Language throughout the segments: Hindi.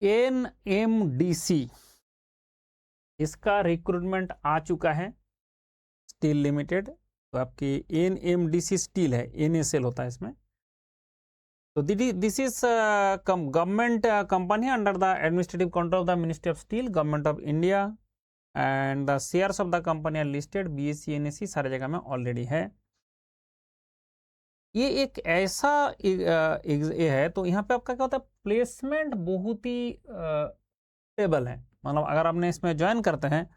NMDC इसका रिक्रूटमेंट आ चुका है, स्टील लिमिटेड। तो आपकी NMDC स्टील है, NSL होता है इसमें। तो this is government company under the administrative control of the ministry of steel, government of India, and the shares of the company are listed BSE NSE सारे जगह में ऑलरेडी है। ये एक ऐसा ये है, तो यहाँ पे आपका क्या होता है, प्लेसमेंट बहुत ही स्टेबल है। मतलब अगर आपने इसमें ज्वाइन करते हैं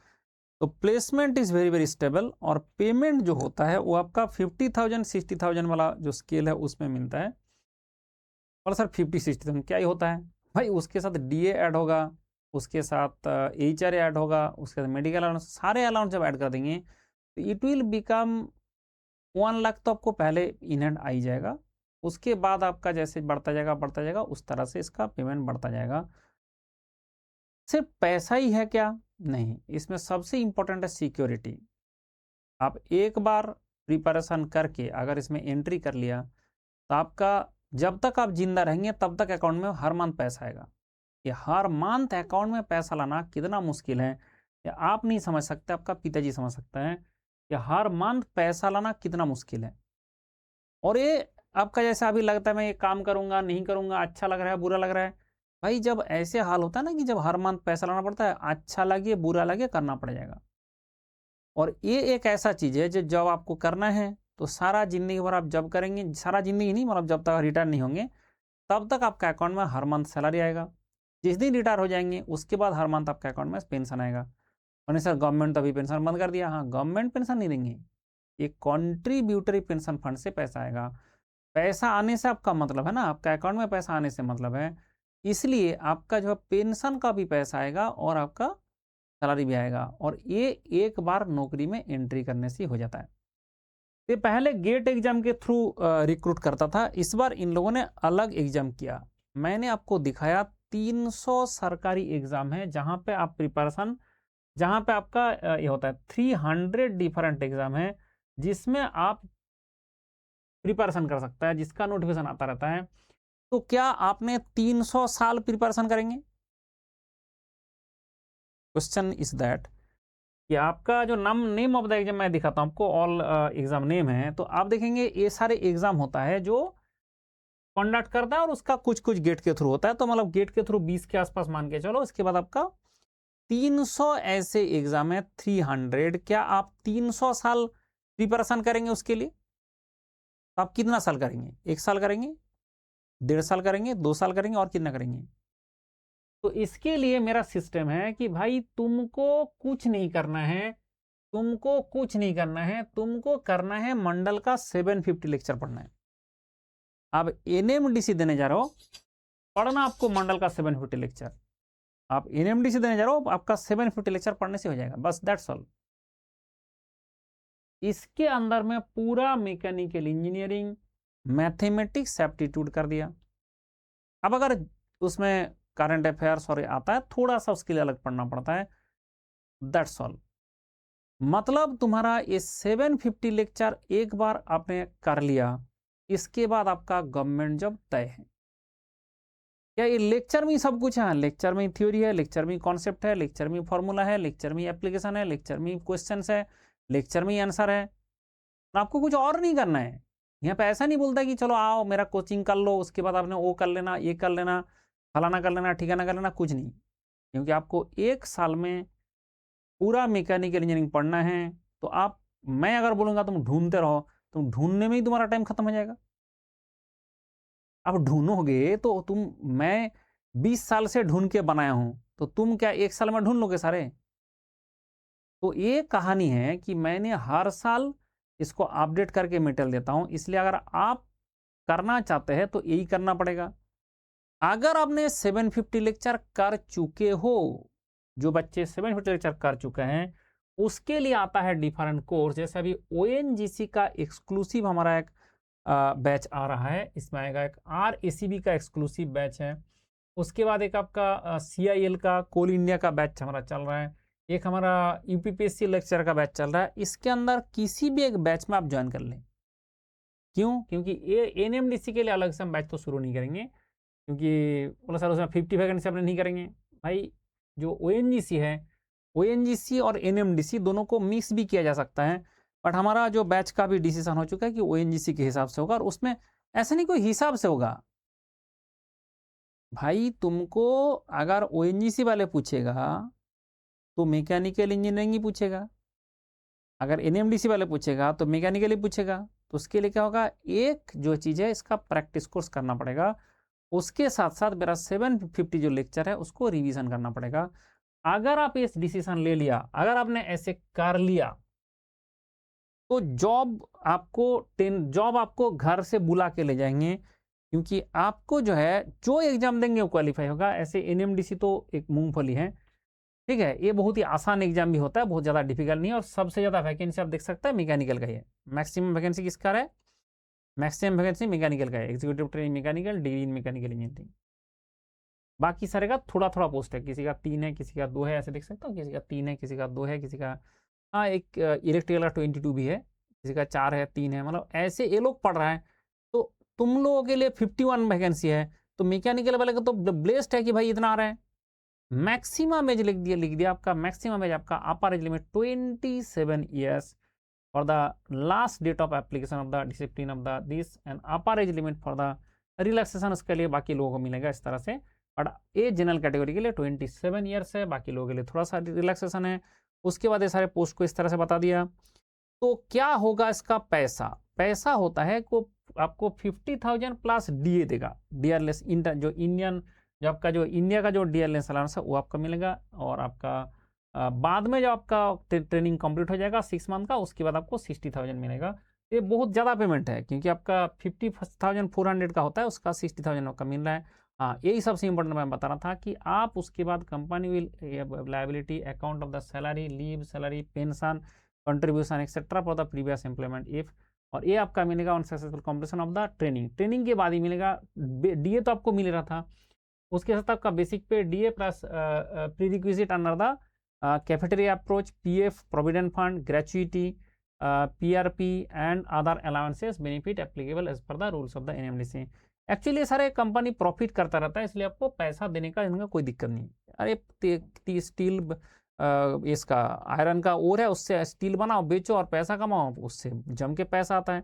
तो placement is very very stable, और पेमेंट जो होता है वो आपका 50,000 60,000 वाला जो स्केल है उसमें मिलता है। और सर 50-60,000 क्या ही होता है भाई, उसके साथ DA ऐड होगा, उसके साथ HRA ऐड होगा, उसके साथ मेडिकल अलाउंस, सारे अलाउंस जब ऐड कर देंगे तो इट विल बिकम 1 लाख तो आपको पहले इन हैंड आ ही जाएगा। उसके बाद आपका जैसे बढ़ता जाएगा उस तरह से इसका पेमेंट बढ़ता जाएगा। सिर्फ पैसा ही है क्या? नहीं, इसमें सबसे इंपॉर्टेंट है सिक्योरिटी। आप एक बार प्रिपरेशन करके अगर इसमें एंट्री कर लिया तो आपका जब तक आप जिंदा रहेंगे तब तक अकाउंट में हर मंथ पैसा आएगा। ये हर मंथ अकाउंट में पैसा लाना कितना मुश्किल है, ये आप नहीं समझ सकते, आपका पिताजी समझ सकते हैं कि हर मंथ पैसा लाना कितना मुश्किल है। और ये आपका जैसा अभी लगता है मैं ये काम करूंगा नहीं करूंगा, अच्छा लग रहा है बुरा लग रहा है, भाई जब ऐसे हाल होता है ना कि जब हर मंथ पैसा लाना पड़ता है, अच्छा लगे बुरा लगे करना पड़ जाएगा। और ये एक ऐसा चीज है जो जब आपको करना है तो सारा जिंदगी भर आप जब करेंगे, सारा जिंदगी नहीं मतलब जब तक रिटायर नहीं होंगे तब तक आपका अकाउंट में हर मंथ सैलरी आएगा। जिस दिन रिटायर हो जाएंगे उसके बाद हर मंथ आपके अकाउंट में पेंशन आएगा। और नहीं सर गवर्नमेंट तो अभी पेंशन बंद कर दिया, हाँ गवर्नमेंट पेंशन नहीं देंगे, ये कॉन्ट्रीब्यूटरी पेंशन फंड से पैसा आएगा। पैसा आने से आपका मतलब है ना, आपका अकाउंट में पैसा आने से मतलब है, इसलिए आपका जो है पेंशन का भी पैसा आएगा और आपका सैलरी भी आएगा। और ये एक बार नौकरी में एंट्री करने से हो जाता है। ये पहले गेट एग्जाम के थ्रू रिक्रूट करता था, इस बार इन लोगों ने अलग एग्जाम किया। मैंने आपको दिखाया 300 सरकारी एग्जाम है जहां पे आप प्रिपरेशन, जहां पे आपका ये होता है 300 डिफरेंट एग्जाम है जिसमें आप प्रिपरेशन कर सकता है, जिसका नोटिफिकेशन आता रहता है। तो क्या आपने 300 साल प्रिपरेशन करेंगे? क्वेश्चन इज दैट कि आपका जो नेम ऑफ द एग्जाम मैं दिखाता हूं आपको, ऑल एग्जाम नेम है, तो आप देखेंगे ये सारे एग्जाम होता है जो कंडक्ट करता है और उसका कुछ कुछ गेट के थ्रू होता है। तो मतलब गेट के थ्रू 20 के आसपास मान के चलो, इसके बाद आपका 300 ऐसे एग्जाम है, 300। क्या आप 300 साल प्रिपरेशन करेंगे उसके लिए? तो आप कितना साल करेंगे? 1 साल करेंगे, 1.5 साल करेंगे, 2 साल करेंगे, और कितना करेंगे? तो इसके लिए मेरा सिस्टम है कि भाई तुमको कुछ नहीं करना है, तुमको कुछ नहीं करना है, तुमको करना है मंडल का 750 लेक्चर पढ़ना है। आप NMDC देने जा रहे हो, पढ़ना आपको मंडल का 750 लेक्चर। आप NMDC देने जा रहे हो, आपका 750 लेक्चर पढ़ने से हो जाएगा, बस दैट्स ऑल। इसके अंदर में पूरा मैकेनिकल इंजीनियरिंग, मैथमेटिक्स, एप्टीट्यूड कर दिया। अब अगर उसमें करंट अफेयर्स और आता है थोड़ा सा, उसके लिए अलग पढ़ना पड़ता है, दैट्स ऑल। मतलब तुम्हारा ये 750 लेक्चर एक बार आपने कर लिया, इसके बाद आपका गवर्नमेंट जॉब तय है। क्या ये लेक्चर में सब कुछ है? लेक्चर में थ्योरी है, लेक्चर में कॉन्सेप्ट है, लेक्चर में फॉर्मूला है, लेक्चर में एप्लीकेशन है, लेक्चर में क्वेश्चन है, लेक्चर में आंसर है। आपको कुछ और नहीं करना है। यहाँ पे ऐसा नहीं बोलता कि चलो आओ मेरा कोचिंग कर लो, उसके बाद आपने वो कर लेना, ये कर लेना, फलाना कर लेना, ठिकाना कर लेना, कुछ नहीं। क्योंकि आपको 1 साल में पूरा मैकेनिकल इंजीनियरिंग पढ़ना है। तो आप, मैं अगर बोलूंगा तुम ढूंढते रहो, तुम ढूंढने में ही तुम्हारा टाइम खत्म हो जाएगा। अब ढूंढोगे तो मैं 20 साल से ढूंढ के बनाया हूं, तो तुम क्या 1 साल में ढूंढ लोगे सारे? तो ये कहानी है कि मैंने हर साल इसको अपडेट करके मेटेरियल देता हूं। इसलिए अगर आप करना चाहते हैं तो यही करना पड़ेगा। अगर आपने 750 लेक्चर कर चुके हो, जो बच्चे 750 लेक्चर कर चुके हैं उसके लिए आता है डिफरेंट कोर्स। जैसे अभी ONGC का एक्सक्लूसिव हमारा एक बैच आ रहा है, इसमें आएगा एक RACB का एक्सक्लूसिव बैच है। उसके बाद एक आपका CIL का, कोल इंडिया का बैच हमारा चल रहा है। एक हमारा UPPSC लेक्चर का बैच चल रहा है। इसके अंदर किसी भी एक बैच में आप ज्वाइन कर लें। क्यों? क्योंकि ये NMDC के लिए अलग से हम बैच तो शुरू नहीं करेंगे। क्योंकि बोला सर उसमें 50 वैकेंसी अपने नहीं करेंगे। भाई जो ONGC है, ONGC और NMDC दोनों को मिक्स भी किया जा सकता है, बट हमारा जो बैच का भी डिसीजन हो चुका है कि ONGC के हिसाब से होगा, और उसमें ऐसा नहीं कोई हिसाब से होगा भाई। तुमको अगर ONGC वाले पूछेगा तो मैकेनिकल इंजीनियरिंग ही पूछेगा, अगर NMDC वाले पूछेगा तो मैकेनिकल ही पूछेगा। तो उसके लिए क्या होगा, एक जो चीज़ है इसका प्रैक्टिस कोर्स करना पड़ेगा, उसके साथ साथ मेरा 750 जो लेक्चर है उसको रिवीजन करना पड़ेगा। अगर आप इस डिसीजन ले लिया, अगर आपने ऐसे कर लिया, तो जॉब आपको घर से बुला के ले जाएंगे, क्योंकि आपको जो है जो एग्जाम देंगे वो क्वालिफाई होगा। ऐसे NMDC तो एक मूंगफली है, ठीक है, ये बहुत ही आसान एग्जाम भी होता है, बहुत ज़्यादा डिफिकल्ट नहीं है, और सबसे ज़्यादा वैकेंसी आप देख सकते हैं मैकेनिकल का ही है। मैक्सिमम वैकेंसी किसका है, मैक्सिमम वैकेंसी मैकेनिकल का है, executive training mechanical, degree in mechanical engineering. बाकी सारे का थोड़ा थोड़ा पोस्ट है, किसी का 3 है, किसी का 2 है, ऐसे देख सकते हो, किसी का 3 है, किसी का 2 है, किसी का हाँ एक इलेक्ट्रिकल का 22 भी है, किसी का 4 है, 3 है, मतलब ऐसे ये लोग पढ़ रहे हैं। तो तुम लोगों के लिए 51 वैकेंसी है, तो मैकेनिकल वाले का तो ब्लेस्ड है कि भाई इतना आ रहा है। मैक्सिमम एज लिख दिया आपका, मैक्सिमम एज आपका upper age limit 27 years for the last date of application of the discipline of the this, and upper age limit for the relaxation उसके लिए बाकी लोगों को मिलेगा इस तरह से। और ये जनरल कैटेगरी के लिए 27 ईयर्स है, बाकी लोगों के लिए थोड़ा सा रिलैक्सेशन है। उसके बाद ये सारे पोस्ट को इस तरह से बता दिया। तो क्या होगा इसका पैसा होता है को आपको 50,000 प्लस DA देगा, डीआरएस जो इंडियन, जो आपका जो इंडिया का जो डीआरएस अलाउंस है वो आपका मिलेगा। और आपका बाद में जो आपका ट्रेनिंग कंप्लीट हो जाएगा 6 मंथ का, उसके बाद आपको 60,000 मिलेगा। ये बहुत ज़्यादा पेमेंट है, क्योंकि आपका 50,400 का होता है, उसका 60,000 आपका मिल रहा है। हाँ, यही सबसे इंपॉर्टेंट मैं बता रहा था कि आप उसके बाद company will liability account of the salary, leave salary, pension, contribution etcetera for the previous employment if, और ये आपका मिलेगा on successful completion of the training के बाद ही मिलेगा। DA तो आपको मिल रहा था, उसके साथ आपका basic pay DA plus prerequisite under the cafeteria approach, PF, provident fund, gratuity, PRP and other allowances benefit applicable as per the rules of the NMDC। Actually ये सारे कंपनी प्रॉफिट करता रहता है, इसलिए आपको पैसा देने का इनका कोई दिक्कत नहीं। अरे स्टील इसका आयरन का ओर है, उससे स्टील बनाओ, बेचो और पैसा कमाओ, उससे जम के पैसा आता है,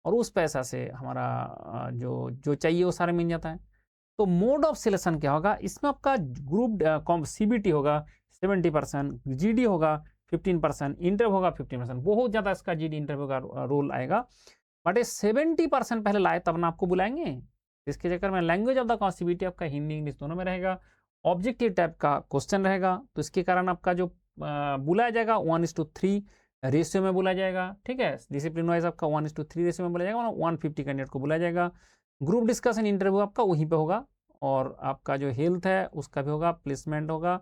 और उस पैसा से हमारा जो जो चाहिए वो सारे मिल जाता है। तो मोड ऑफ सिलेक्शन क्या होगा, इसमें आपका ग्रुप CBT होगा 70%, GD होगा 15%, इंटरव्यू होगा 15%। बहुत ज़्यादा इसका GD इंटरव्यू का रोल आएगा, बट ये 70% पहले लाए तब ना आपको बुलाएंगे। इसके चक्कर में लैंग्वेज ऑफ द CBT आपका हिंदी इंग्लिश दोनों में रहेगा, ऑब्जेक्टिव टाइप का क्वेश्चन रहेगा, तो इसके कारण आपका जो बुलाया जाएगा 1:3 रेशियो में बुलाया जाएगा, ठीक है। डिसिप्लिन वाइज आपका 1:3 रेशियो में बुलाया जाएगा, 150 कैंडिडेट को बुलाया जाएगा। ग्रुप डिस्कशन इंटरव्यू आपका वहीं पे होगा, और आपका जो हेल्थ है उसका भी होगा, प्लेसमेंट होगा,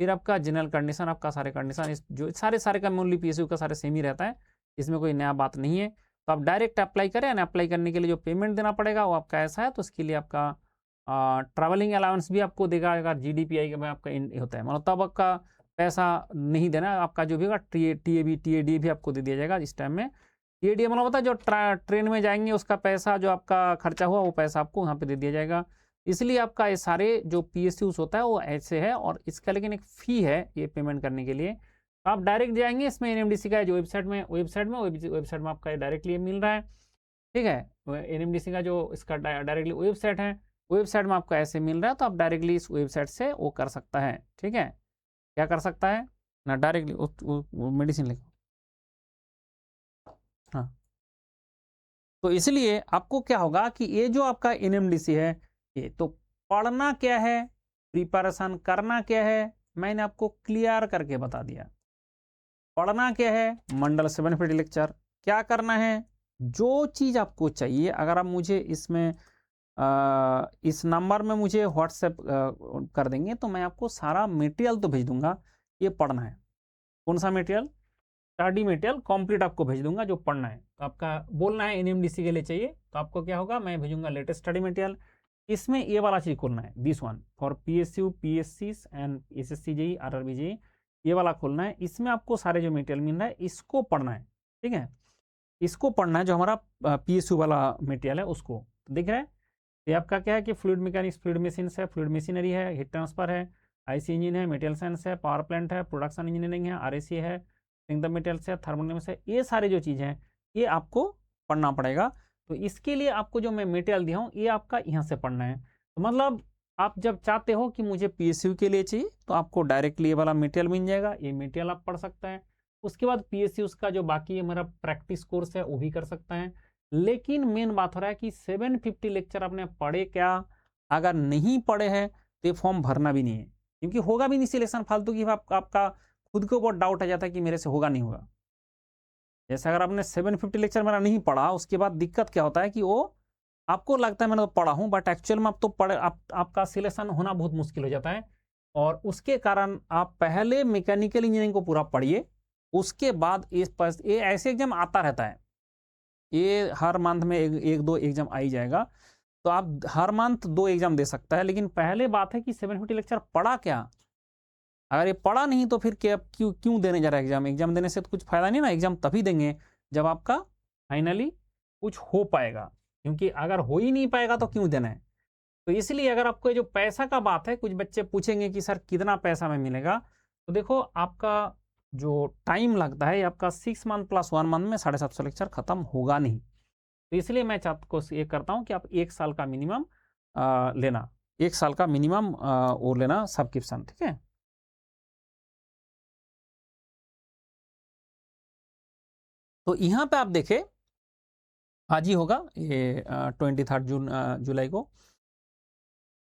फिर आपका जनरल कंडीशन, आपका सारे कंडीशन जो सारे का मूल्य PSU का सारे सेम ही रहता है, इसमें कोई नया बात नहीं है। तो आप डायरेक्ट अप्लाई करें, ना अप्लाई करने के लिए जो पेमेंट देना पड़ेगा वो आपका ऐसा है, तो उसके लिए आपका ट्रैवलिंग अलाउंस भी आपको देगा, अगर GDPI में आपका होता है, मतलब तब आपका पैसा नहीं देना, आपका जो भी होगा TAD भी आपको दे दिया जाएगा इस टाइम में। TAD मतलब होता है जो ट्रेन में जाएंगे उसका पैसा, जो आपका खर्चा हुआ वो पैसा आपको वहाँ पे दे दिया जाएगा। इसलिए आपका ये सारे जो PSUs होता है वो ऐसे है, और इसका लेकिन एक फ़ी है ये पेमेंट करने के लिए। आप डायरेक्ट जाएंगे, इसमें NMDC का जो वेबसाइट में आपका डायरेक्टली मिल रहा है, ठीक है। NMDC का जो इसका डायरेक्टली वेबसाइट है, वेबसाइट में आपको ऐसे मिल रहा है, तो आप डायरेक्टली इस वेबसाइट से वो कर सकता है, ठीक है। क्या कर सकता है ना, डायरेक्टली मेडिसिन लिखो, हाँ। तो इसलिए आपको क्या होगा कि ये जो आपका NMDC है, ये तो पढ़ना क्या है, प्रिपरेशन करना क्या है, मैंने आपको क्लियर करके बता दिया। पढ़ना क्या है, मंडल 750 लेक्चर, क्या करना है, जो चीज़ आपको चाहिए, अगर आप मुझे इसमें इस नंबर में मुझे व्हाट्सएप कर देंगे, तो मैं आपको सारा मटेरियल तो भेज दूंगा। ये पढ़ना है, कौन सा मटेरियल, स्टडी मटेरियल कंप्लीट आपको भेज दूंगा जो पढ़ना है। तो आपका बोलना है NMDC के लिए चाहिए, तो आपको क्या होगा, मैं भेजूंगा लेटेस्ट स्टडी मटेरियल। इसमें ये वाला चीज़ खोलना है, this one for PSU PSCs and SSC JEE RRB JEE, ये वाला खोलना है। इसमें आपको सारे जो मटेरियल मिल रहा है इसको पढ़ना है, ठीक है। इसको पढ़ना है, जो हमारा PSU वाला मटेरियल है उसको, दिख रहा है। ये आपका क्या है कि फ्लूइड मैकेनिक्स, फ्लूइड मशीन्स है, फ्लूइड मशीनरी है, हीट ट्रांसफर है, आईसी इंजन है, मेटेरियल साइंस है, पावर प्लांट है, प्रोडक्शन इंजीनियरिंग है, आरएसी है, द मेटेरियल्स है, थर्मोडायनेमिक्स है, ये सारे जो चीज़ें हैं ये आपको पढ़ना पड़ेगा। तो इसके लिए आपको जो मैं मटेरियल दिया हूँ ये आपका यहाँ से पढ़ना है। तो मतलब आप जब चाहते हो कि मुझे पीएसयू के लिए चाहिए तो आपको डायरेक्टली ये वाला मटेरियल मिल जाएगा, ये मटेरियल आप पढ़ सकते हैं। उसके बाद पीएसयू का जो बाकी मेरा प्रैक्टिस कोर्स है वो भी कर सकते हैं। लेकिन मेन बात हो रहा है कि 750 लेक्चर आपने पढ़े क्या? अगर नहीं पढ़े हैं तो ये फॉर्म भरना भी नहीं है, क्योंकि होगा भी नहीं सिलेक्शन फालतू की। आपका खुद को बहुत डाउट आ जाता है कि मेरे से होगा नहीं होगा। जैसे अगर आपने 750 लेक्चर मेरा नहीं पढ़ा, उसके बाद दिक्कत क्या होता है कि वो आपको लगता है मैंने तो पढ़ा हूँ, बट एक्चुअल में आप तो पढ़े आपका सिलेक्शन होना बहुत मुश्किल हो जाता है। और उसके कारण आप पहले मैकेनिकल इंजीनियरिंग को पूरा पढ़िए, उसके बाद ये ऐसे एग्जाम आता रहता है, ये हर मंथ में एक दो एग्जाम आ ही जाएगा, तो आप हर मंथ 2 एग्जाम दे सकता है। लेकिन पहले बात है कि 750 लेक्चर पढ़ा क्या? अगर ये पढ़ा नहीं तो फिर क्या, क्यों देने जा रहा है एग्जाम? एग्जाम देने से तो कुछ फायदा नहीं ना। एग्जाम तभी देंगे जब आपका फाइनली कुछ हो पाएगा, क्योंकि अगर हो ही नहीं पाएगा तो क्यों देना है। तो इसलिए अगर आपको ये जो पैसा का बात है, कुछ बच्चे पूछेंगे कि सर कितना पैसा में मिलेगा, तो देखो आपका जो टाइम लगता है आपका 6 मंथ प्लस 1 मंथ में 750 लेक्चर खत्म होगा नहीं। तो इसलिए मैं आपको ये करता हूँ कि आप 1 साल का मिनिमम लेना, 1 साल का मिनिमम वो लेना सब्सक्रिप्शन, ठीक है। तो यहाँ पे आप देखें आज ही होगा ये 23 जुलाई को।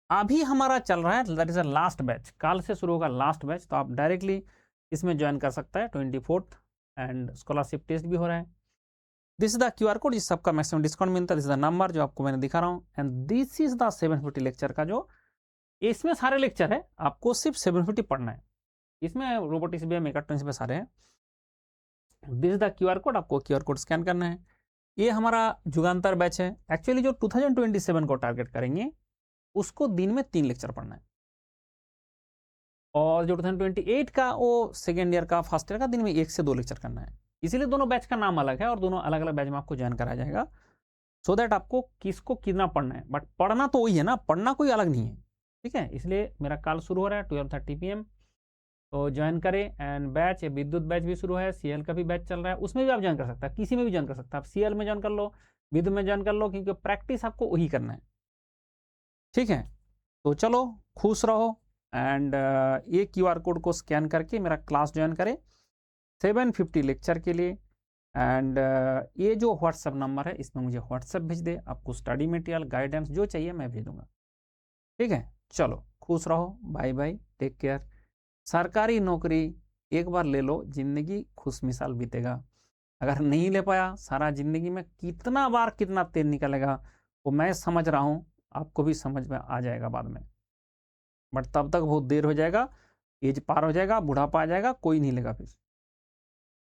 अभी हमारा चल रहा है that is a last batch, कल से शुरू होगा लास्ट बैच। तो आप डायरेक्टली इसमें ज्वाइन कर सकता है 24th, एंड स्कॉलरशिप टेस्ट भी हो रहा है। This is the QR code, जिस सबका मैक्सिमम डिस्काउंट मिलता है। दिस इज द नंबर जो आपको मैंने दिखा रहा हूँ, and this is the 750 lecture का जो इसमें सारे लेक्चर है, आपको सिर्फ 750 पढ़ना है। इसमें रोबोटिक्स भी है, मेकाट्रॉनिक्स भी सारे हैं। This is the QR code, आपको QR कोड स्कैन करना है। ये हमारा जुगांतर बैच है। एक्चुअली जो 2027 को टारगेट करेंगे उसको दिन में 3 लेक्चर पढ़ना है, और जो 2028 का वो सेकेंड ईयर का फर्स्ट ईयर का दिन में 1 से 2 लेक्चर करना है। इसीलिए दोनों बैच का नाम अलग है और दोनों अलग अलग बैच में आपको ज्वाइन कराया जाएगा, सो दैट आपको किसको कितना पढ़ना है। बट पढ़ना तो वही है ना, पढ़ना कोई अलग नहीं है, ठीक है। इसलिए मेरा कल शुरू हो रहा है 12:30 PM, तो ज्वाइन करें। एंड बैच विद्युत बैच भी शुरू है, CL का भी बैच चल रहा है, उसमें भी आप ज्वाइन कर सकते हैं, किसी में भी ज्वाइन कर सकते हैं। आप CL में ज्वाइन कर लो, विद्युत में ज्वाइन कर लो, क्योंकि प्रैक्टिस आपको वही करना है, ठीक है। तो चलो खुश रहो, एंड ये QR कोड को स्कैन करके मेरा क्लास ज्वाइन करें 750 लेक्चर के लिए। एंड ये जो व्हाट्सएप नंबर है इसमें मुझे व्हाट्सएप भेज दे, आपको स्टडी मटेरियल गाइडेंस जो चाहिए मैं भेज दूंगा, ठीक है। चलो खुश रहो, बाय बाय, टेक केयर। सरकारी नौकरी एक बार ले लो, जिंदगी खुश मिसाल बीतेगा। अगर नहीं ले पाया, सारा जिंदगी में कितना बार कितना तेल निकलेगा वो मैं समझ रहा हूँ, आपको भी समझ में आ जाएगा बाद में। बट तब तक बहुत देर हो जाएगा, एज पार हो जाएगा, बुढ़ापा आ जाएगा, कोई नहीं लेगा फिर।